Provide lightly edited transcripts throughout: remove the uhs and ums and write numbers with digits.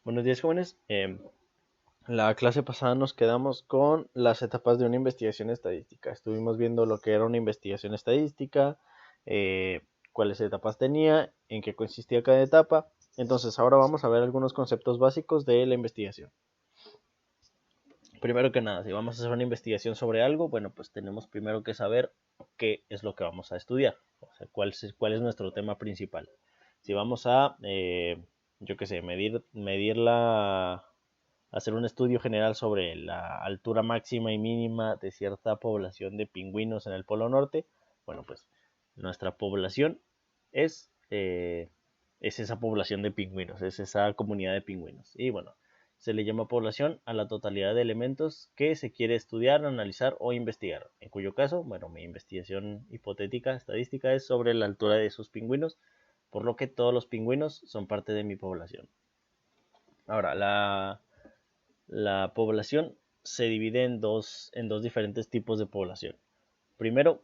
Buenos días, jóvenes. La clase pasada nos quedamos con las etapas de una investigación estadística. Estuvimos viendo lo que era una investigación estadística, cuáles etapas tenía, en qué consistía cada etapa. Entonces, ahora vamos a ver algunos conceptos básicos de la investigación. Primero que nada, si vamos a hacer una investigación sobre algo, bueno, pues tenemos primero que saber qué es lo que vamos a estudiar, o sea, cuál es nuestro tema principal. Si vamos a, yo qué sé, hacer un estudio general sobre la altura máxima y mínima de cierta población de pingüinos en el Polo Norte, bueno, pues nuestra población es, eh, es esa población de pingüinos, es esa comunidad de pingüinos. Y bueno, se le llama población a la totalidad de elementos que se quiere estudiar, analizar o investigar. En cuyo caso, bueno, mi investigación hipotética, estadística, es sobre la altura de esos pingüinos, por lo que todos los pingüinos son parte de mi población. Ahora, la población se divide en dos diferentes tipos de población. Primero,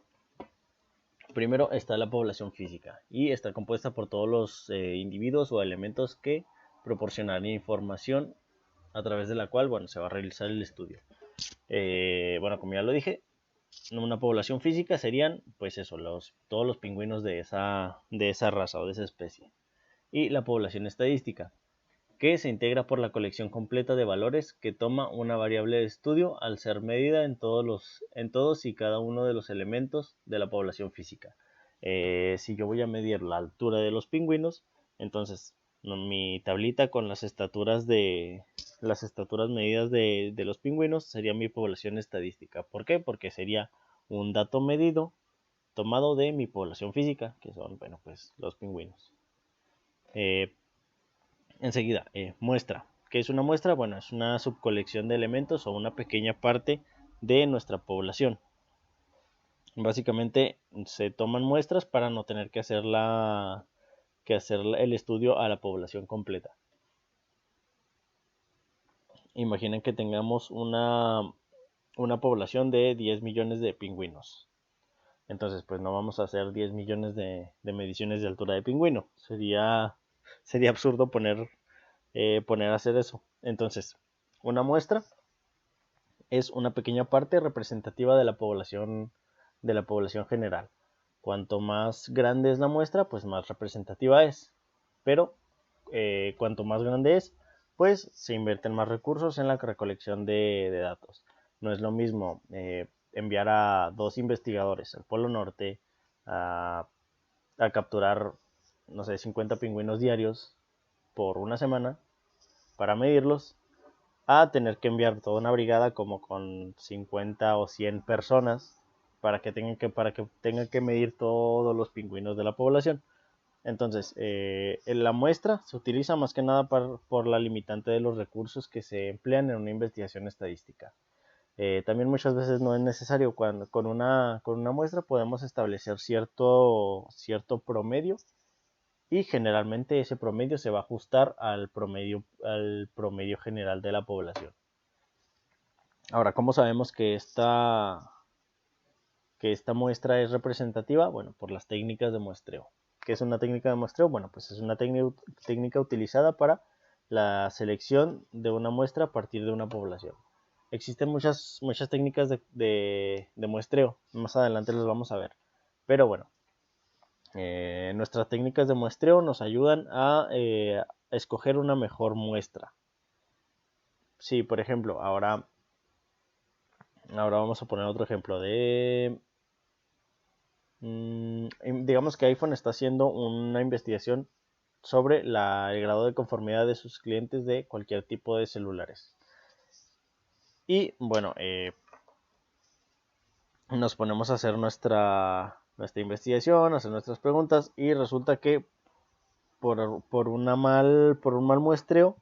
primero está la población física y está compuesta por todos los individuos o elementos que proporcionan información a través de la cual, bueno, se va a realizar el estudio. Bueno, como ya lo dije, una población física serían, pues eso, todos los pingüinos de esa raza o de esa especie. Y la población estadística, que se integra por la colección completa de valores que toma una variable de estudio al ser medida en todos y cada uno de los elementos de la población física. Si yo voy a medir la altura de los pingüinos, entonces mi tablita con las estaturas medidas de los pingüinos sería mi población estadística. ¿Por qué? Porque sería un dato medido tomado de mi población física, que son, bueno, pues los pingüinos. Eh, Enseguida, muestra. ¿Qué es una muestra? Bueno, es una subcolección de elementos o una pequeña parte de nuestra población. Básicamente se toman muestras para no tener que hacer el estudio a la población completa. Imaginen que tengamos una población de 10 millones de pingüinos. Entonces, pues no vamos a hacer 10 millones de mediciones de altura de pingüino. Sería absurdo poner a hacer eso. Entonces, una muestra es una pequeña parte representativa de la población general. Cuanto más grande es la muestra, pues más representativa es. Pero cuanto más grande es, pues se invierten más recursos en la recolección de datos. No es lo mismo enviar a 2 investigadores al Polo Norte a, a capturar, no sé, 50 pingüinos diarios por una semana para medirlos, a tener que enviar toda una brigada como con 50 o 100 personas para que tengan que medir todos los pingüinos de la población. Entonces, en la muestra se utiliza más que nada por la limitante de los recursos que se emplean en una investigación estadística. También muchas veces no es necesario, con una muestra podemos establecer cierto promedio, y generalmente ese promedio se va a ajustar al promedio general de la población. Ahora, ¿cómo sabemos que esta muestra es representativa? Bueno, por las técnicas de muestreo. ¿Qué es una técnica de muestreo? Bueno, pues es una técnica utilizada para la selección de una muestra a partir de una población. Existen muchas técnicas de muestreo, más adelante las vamos a ver. Pero bueno, nuestras técnicas de muestreo nos ayudan a escoger una mejor muestra. Sí, por ejemplo, ahora vamos a poner otro ejemplo digamos que iPhone está haciendo una investigación sobre el grado de conformidad de sus clientes de cualquier tipo de celulares. Y bueno, nos ponemos a hacer nuestra investigación, a hacer nuestras preguntas, y resulta que por un mal muestreo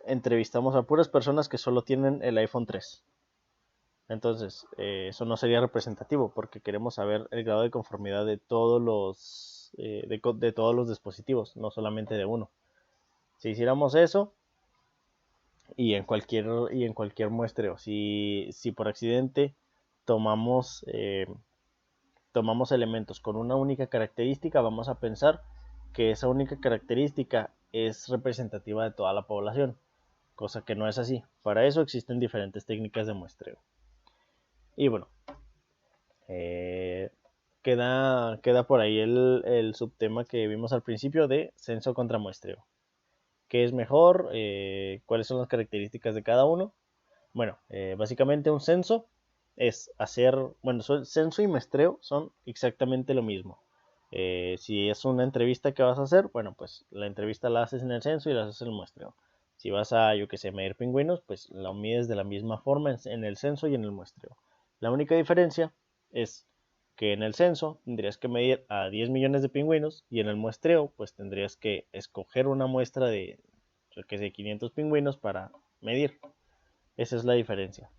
entrevistamos a puras personas que solo tienen el iPhone 3. Entonces, eso no sería representativo porque queremos saber el grado de conformidad de todos los dispositivos, no solamente de uno. Si hiciéramos eso, y en cualquier muestreo, si por accidente tomamos, tomamos elementos con una única característica, vamos a pensar que esa única característica es representativa de toda la población, cosa que no es así. Para eso existen diferentes técnicas de muestreo. Y bueno, queda por ahí el subtema que vimos al principio de censo contra muestreo. ¿Qué es mejor? ¿Cuáles son las características de cada uno? Bueno, básicamente un censo es hacer, bueno, censo y muestreo son exactamente lo mismo. Si es una entrevista que vas a hacer, bueno, pues la entrevista la haces en el censo y la haces en el muestreo. Si vas a, yo que sé, medir pingüinos, pues la mides de la misma forma en el censo y en el muestreo. La única diferencia es que en el censo tendrías que medir a 10 millones de pingüinos y en el muestreo pues tendrías que escoger una muestra de, yo que sé, 500 pingüinos para medir. Esa es la diferencia.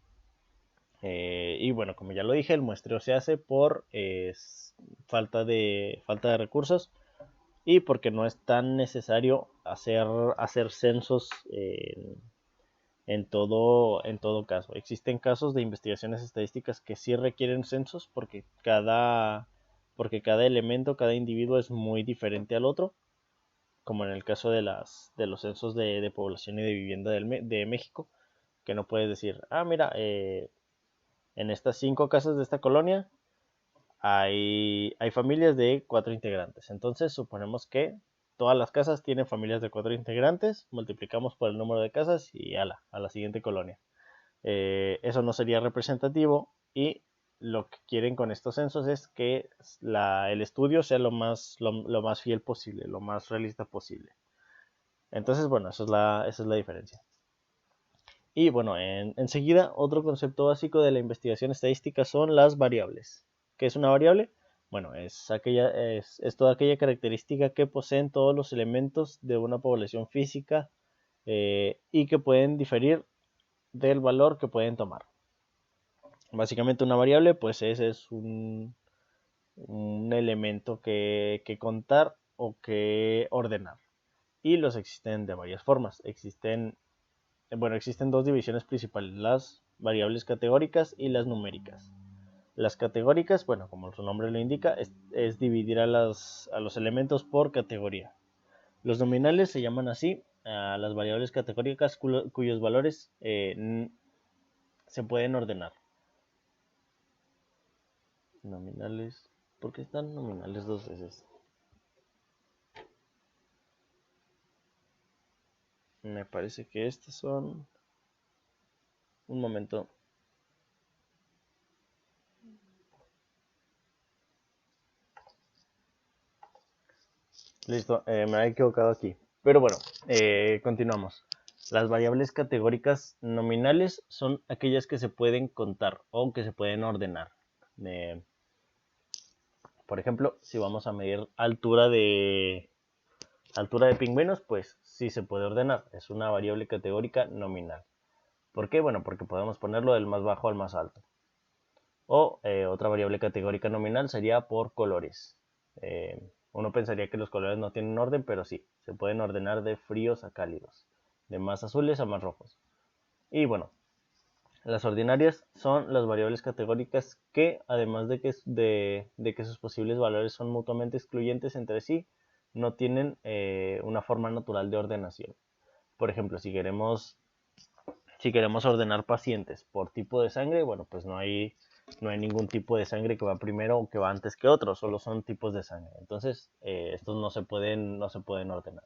Y bueno, como ya lo dije, el muestreo se hace por falta de recursos y porque no es tan necesario hacer censos en todo caso. Existen casos de investigaciones estadísticas que sí requieren censos porque cada elemento, cada individuo es muy diferente al otro, como en el caso de los censos de población y de vivienda de México, que no puedes decir, mira, en estas 5 casas de esta colonia hay familias de 4 integrantes. Entonces suponemos que todas las casas tienen familias de 4 integrantes, multiplicamos por el número de casas y a la siguiente colonia. Eso no sería representativo y lo que quieren con estos censos es que el estudio sea lo más fiel posible, lo más realista posible. Entonces, bueno, esa es la diferencia. Y bueno, enseguida, otro concepto básico de la investigación estadística son las variables. ¿Qué es una variable? Bueno, es toda aquella característica que poseen todos los elementos de una población física y que pueden diferir del valor que pueden tomar. Básicamente una variable, pues ese es un elemento que contar o que ordenar. Y los existen de varias formas. Existen 2 divisiones principales, las variables categóricas y las numéricas. Las categóricas, bueno, como su nombre lo indica, es dividir a los elementos por categoría. Los nominales se llaman así a las variables categóricas cuyos valores se pueden ordenar. Nominales, ¿por qué están nominales 2 veces? Me parece que estos son... Un momento. Listo, me había equivocado aquí. Pero bueno, continuamos. Las variables categóricas nominales son aquellas que se pueden contar o que se pueden ordenar. Por ejemplo, si vamos a medir altura de pingüinos, pues sí se puede ordenar. Es una variable categórica nominal. ¿Por qué? Bueno, porque podemos ponerlo del más bajo al más alto. O otra variable categórica nominal sería por colores. Uno pensaría que los colores no tienen orden, pero sí, se pueden ordenar de fríos a cálidos, de más azules a más rojos. Y bueno, las ordinarias son las variables categóricas que, además de que sus posibles valores son mutuamente excluyentes entre sí, no tienen una forma natural de ordenación. Por ejemplo, si queremos ordenar pacientes por tipo de sangre, bueno, pues no hay ningún tipo de sangre que va primero o que va antes que otro, solo son tipos de sangre. Entonces, estos no se pueden ordenar.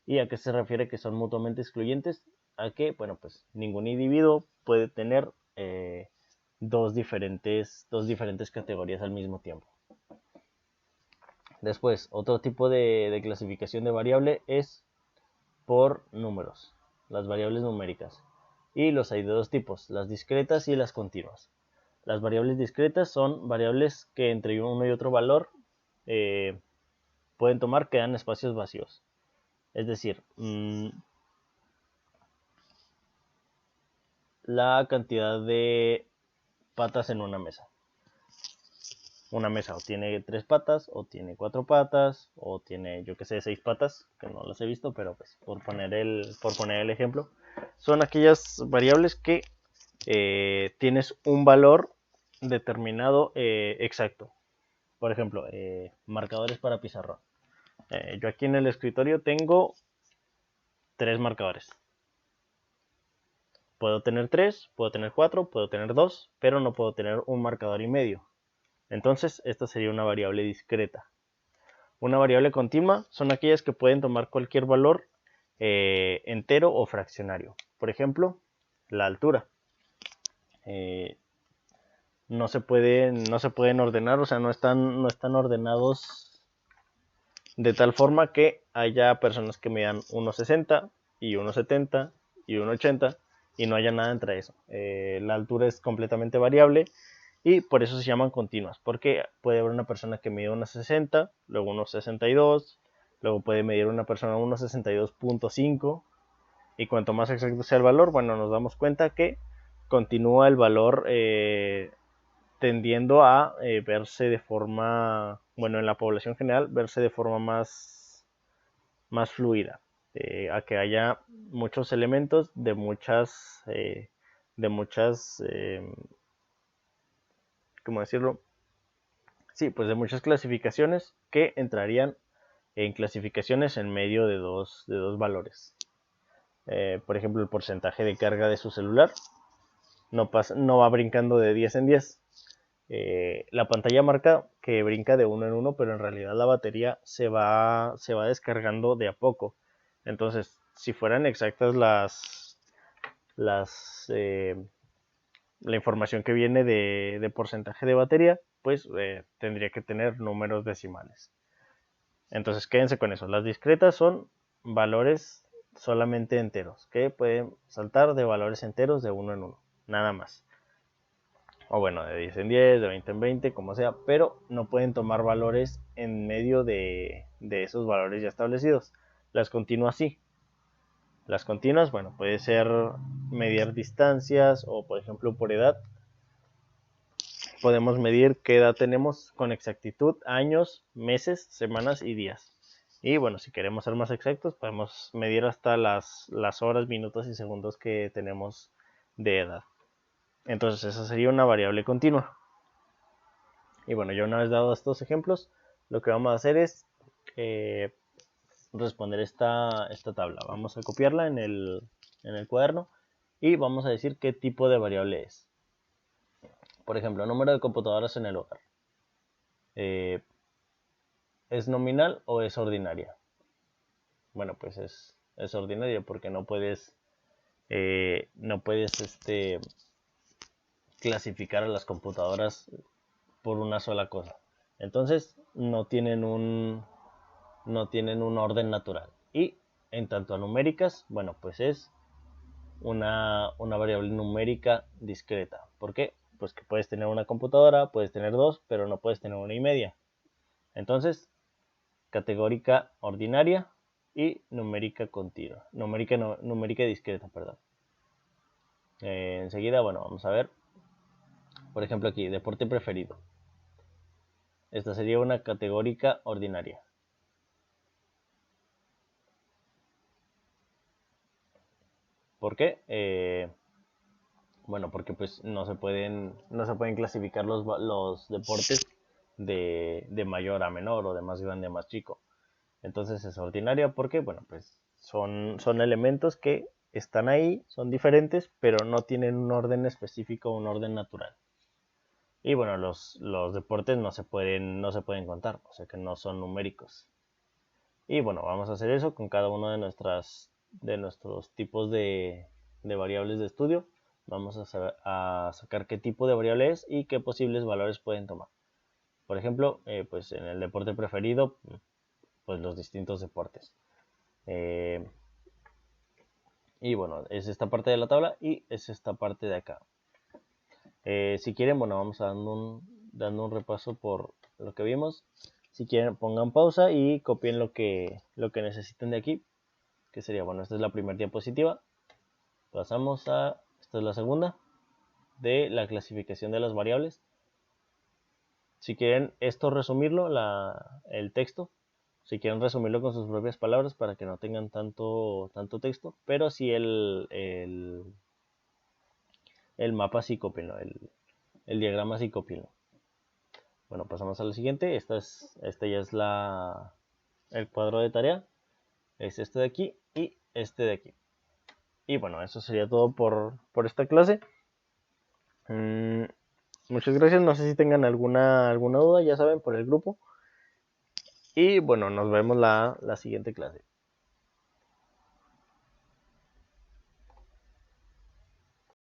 ¿Y a qué se refiere que son mutuamente excluyentes? A que, bueno, pues ningún individuo puede tener dos diferentes categorías al mismo tiempo. Después, otro tipo de clasificación de variable es por números, las variables numéricas. Y los hay de 2 tipos, las discretas y las continuas. Las variables discretas son variables que entre uno y otro valor pueden tomar, quedan espacios vacíos. Es decir, la cantidad de patas en una mesa. Una mesa o tiene 3 patas, o tiene 4 patas, o tiene, yo que sé, 6 patas, que no las he visto, pero pues por poner el ejemplo, son aquellas variables que tienes un valor determinado exacto. Por ejemplo, marcadores para pizarrón. Yo aquí en el escritorio tengo 3 marcadores. Puedo tener 3, puedo tener 4, puedo tener 2, pero no puedo tener un marcador y medio. Entonces, esta sería una variable discreta. Una variable continua son aquellas que pueden tomar cualquier valor entero o fraccionario. Por ejemplo, la altura. No se pueden ordenar, o sea, no están ordenados de tal forma que haya personas que midan 1,60 y 1,70 y 1,80 y no haya nada entre eso. La altura es completamente variable y por eso se llaman continuas, porque puede haber una persona que mide 1,60, luego 1,62, luego puede medir una persona 1,62.5 y cuanto más exacto sea el valor, bueno, nos damos cuenta que continúa el valor tendiendo a verse de forma, bueno, en la población general, verse de forma más fluida, a que haya muchos elementos de muchas, ¿cómo decirlo? Sí, pues de muchas clasificaciones que entrarían en clasificaciones en medio de dos valores. Por ejemplo, el porcentaje de carga de su celular no va brincando de 10 en 10. La pantalla marca que brinca de uno en uno, pero en realidad la batería se va descargando de a poco. Entonces, si fueran exactas la información que viene de porcentaje de batería, pues tendría que tener números decimales. Entonces, quédense con eso. Las discretas son valores solamente enteros, que pueden saltar de valores enteros de uno en uno, nada más. O bueno, de 10 en 10, de 20 en 20, como sea, pero no pueden tomar valores en medio de esos valores ya establecidos. Las continuas sí. Las continuas, bueno, puede ser medir distancias o por ejemplo por edad. Podemos medir qué edad tenemos con exactitud, años, meses, semanas y días. Y bueno, si queremos ser más exactos, podemos medir hasta las horas, minutos y segundos que tenemos de edad. Entonces esa sería una variable continua. Y bueno, ya una vez dado estos ejemplos, lo que vamos a hacer es responder esta tabla. Vamos a copiarla en el cuaderno y vamos a decir qué tipo de variable es. Por ejemplo, número de computadoras en el hogar. ¿Es nominal o es ordinaria? Bueno, pues es ordinaria porque no puedes clasificar a las computadoras por una sola cosa. Entonces no tienen un orden natural. Y en tanto a numéricas, bueno, pues es una variable numérica discreta. ¿Por qué? Pues que puedes tener una computadora, puedes tener dos, pero no puedes tener una y media. Entonces, categórica ordinaria y numérica continua. Numérica discreta, perdón. Enseguida, bueno, vamos a ver. Por ejemplo aquí, deporte preferido. Esta sería una categórica ordinaria. ¿Por qué? Bueno, porque pues no se pueden clasificar los deportes de mayor a menor o de más grande a más chico. Entonces es ordinaria porque, bueno, pues son elementos que están ahí, son diferentes, pero no tienen un orden específico, un orden natural. Y bueno, los deportes no se pueden contar, o sea que no son numéricos. Y bueno, vamos a hacer eso con cada uno de nuestros tipos de variables de estudio. Vamos a sacar qué tipo de variable es y qué posibles valores pueden tomar. Por ejemplo, pues en el deporte preferido, pues los distintos deportes. Y bueno, es esta parte de la tabla y es esta parte de acá. Si quieren, bueno, vamos dando un repaso por lo que vimos. Si quieren, pongan pausa y copien lo que necesiten de aquí. Que sería, bueno, esta es la primera diapositiva. Pasamos a, esta es la segunda, de la clasificación de las variables. Si quieren esto resumirlo, el texto, si quieren resumirlo con sus propias palabras para que no tengan tanto texto, pero sí el mapa sí copienlo, el diagrama sí copienlo. Bueno, pasamos a la siguiente. Esta ya es el cuadro de tarea. Es este de aquí. Y este de aquí. Y bueno, eso sería todo por esta clase. Muchas gracias, no sé si tengan alguna duda, ya saben, por el grupo. Y bueno, nos vemos la siguiente clase.